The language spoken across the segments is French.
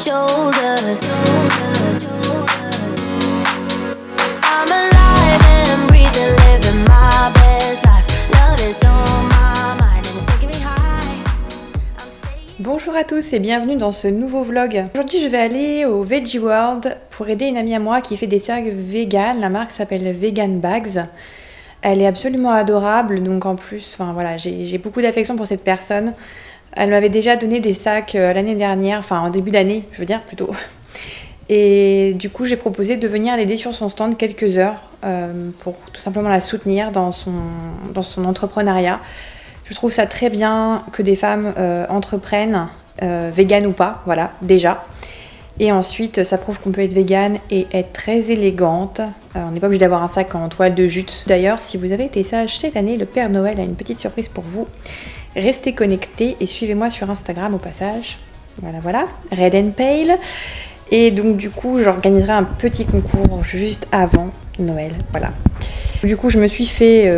shoulders. I'm alive and breathing, living my best life. Love is on my mind and it's making me high. Bonjour à tous et bienvenue dans ce nouveau vlog. Aujourd'hui je vais aller au Veggie World pour aider une amie à moi qui fait des sacs vegan. La marque s'appelle Vegan Bags. Elle est absolument adorable, donc en plus, enfin voilà, j'ai beaucoup d'affection pour cette personne. Elle m'avait déjà donné des sacs l'année dernière, enfin en début d'année, je veux dire plutôt. Et du coup, j'ai proposé de venir l'aider sur son stand quelques heures pour tout simplement la soutenir dans son entrepreneuriat. Je trouve ça très bien que des femmes entreprennent, vegan ou pas, voilà, déjà. Et ensuite, ça prouve qu'on peut être vegan et être très élégante. On n'est pas obligé d'avoir un sac en toile de jute. D'ailleurs, si vous avez été sage cette année, le Père Noël a une petite surprise pour vous. Restez connectés et suivez-moi sur Instagram au passage. Voilà, Red and Pale. Et donc du coup, j'organiserai un petit concours juste avant Noël. Voilà. Du coup, je me suis fait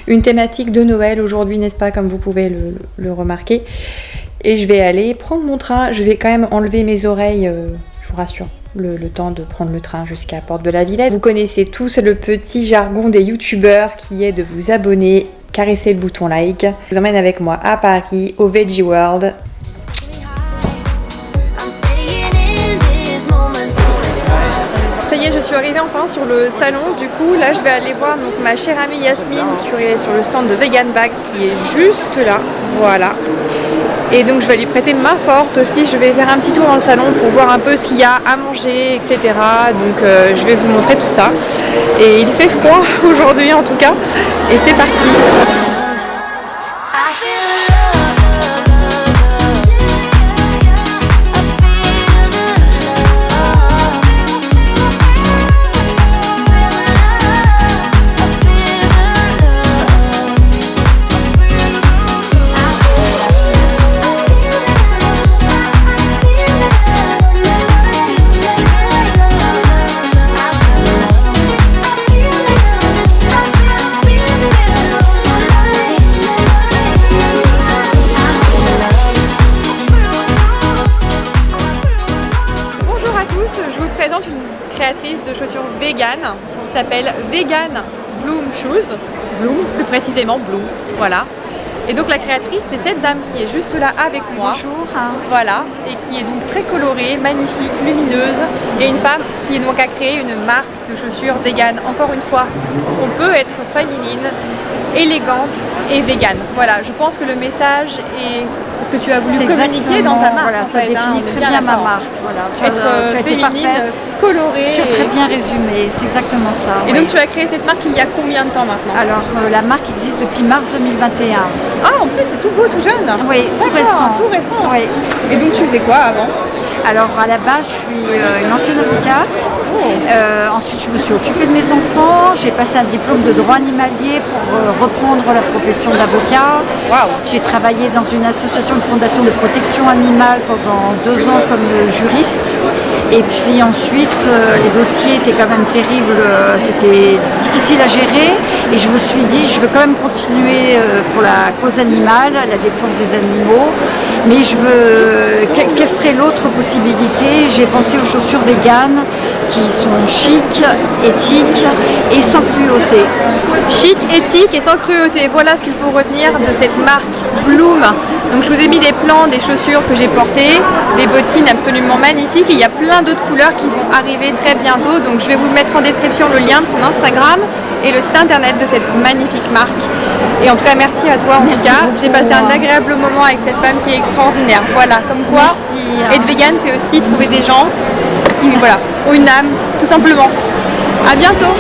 une thématique de Noël aujourd'hui, n'est-ce pas, comme vous pouvez le remarquer. Et je vais aller prendre mon train. Je vais quand même enlever mes oreilles, je vous rassure, le temps de prendre le train jusqu'à Porte de la Villette. Vous connaissez tous le petit jargon des youtubeurs qui est de vous abonner, caresser le bouton like. Je vous emmène avec moi à Paris, au Veggie World. Ça y est, je suis arrivée enfin sur le salon. Du coup, là, je vais aller voir donc, ma chère amie Yasmine qui est sur le stand de Vegan Bags qui est juste là. Voilà. Et donc, je vais lui prêter main forte aussi. Je vais faire un petit tour dans le salon pour voir un peu ce qu'il y a à manger, etc. Donc, je vais vous montrer tout ça. Et il fait froid aujourd'hui en tout cas. Et c'est parti. Créatrice de chaussures vegan qui s'appelle Vegan Bloom Shoes, Bloom plus précisément Bloom, voilà. Et donc la créatrice c'est cette dame qui est juste là avec moi. Bonjour. Voilà, et qui est donc très colorée, magnifique, lumineuse, et une femme qui donc a créé une marque de chaussures vegan. Encore une fois, on peut être féminine, élégante et vegan. Voilà, je pense que le message est ce que tu as voulu communiquer dans ta marque. Voilà, ça définit très bien ma marque. Voilà. Tu as été parfaite, colorée. Tu as très bien résumé, c'est exactement ça. Et donc tu as créé cette marque il y a combien de temps maintenant? Alors la marque existe depuis mars 2021. Ah, en plus c'est tout beau, tout jeune. Oui, tout récent. Tout récent. Oui. Et donc tu faisais quoi avant? Alors à la base, je suis une ancienne avocate. Ensuite, je me suis occupée de mes enfants. J'ai passé un diplôme de droit animalier pour reprendre la profession d'avocat. Wow. J'ai travaillé dans une association de fondation de protection animale pendant 2 ans comme juriste. Et puis ensuite, les dossiers étaient quand même terribles. C'était difficile à gérer. Et je me suis dit, je veux quand même continuer pour la cause animale, la défense des animaux. Mais je veux... Quelle serait l'autre possibilité? J'ai pensé aux chaussures véganes qui sont chic, éthiques et sans cruauté. Chic, éthique et sans cruauté. Voilà ce qu'il faut retenir de cette marque Bloom. Donc je vous ai mis des plans des chaussures que j'ai portées, des bottines absolument magnifiques. Et il y a plein d'autres couleurs qui vont arriver très bientôt. Donc je vais vous mettre en description le lien de son Instagram et le site internet de cette magnifique marque. Et en tout cas, merci à toi en tout cas. J'ai passé un agréable moment avec cette femme qui est extraordinaire. Voilà, comme quoi être vegan, c'est aussi trouver des gens qui voilà, ont une âme, tout simplement. À bientôt.